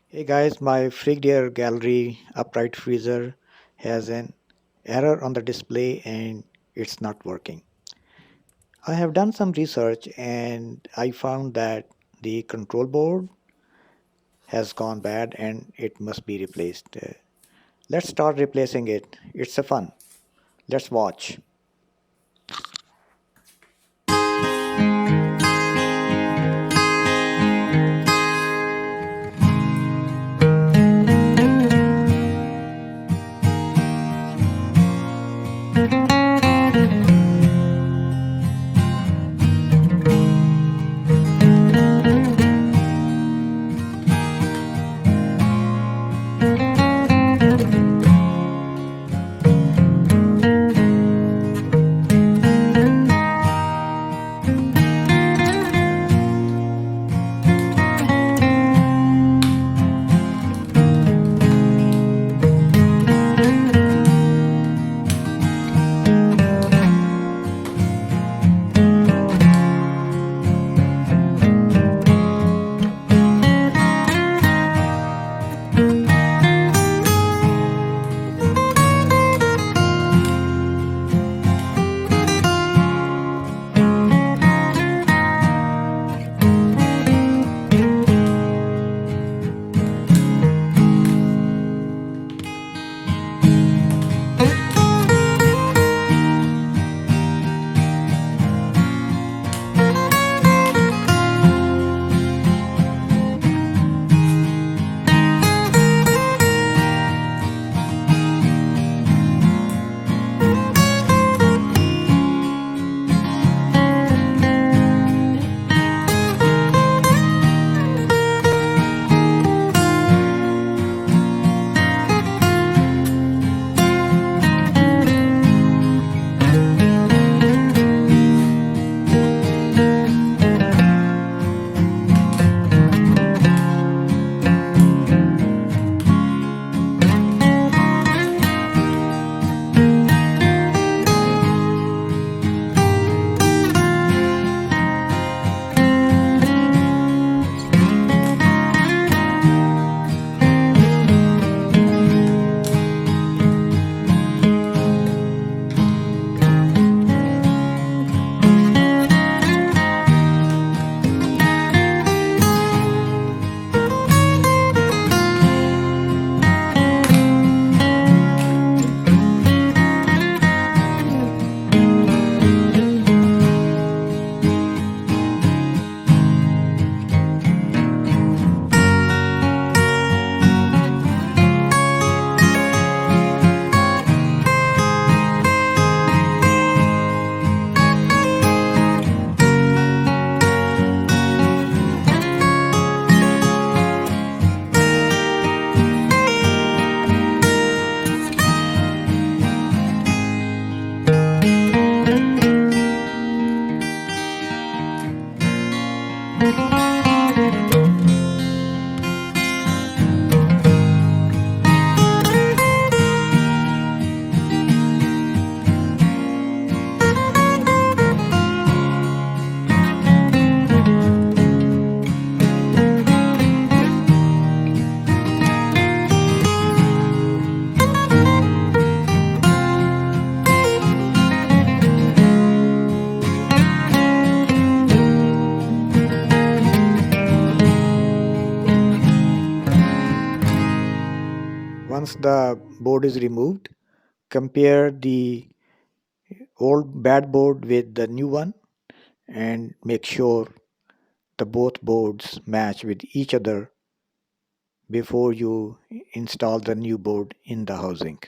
Hey guys, my Frigidaire Gallery upright freezer has an error on the display and it's not working. I have done some research and I found that the control board has gone bad and it must be replaced. Let's start replacing it. It's a fun. Let's watch. Once the board is removed, compare the old bad board with the new one and make sure the both boards match with each other before you install the new board in the housing.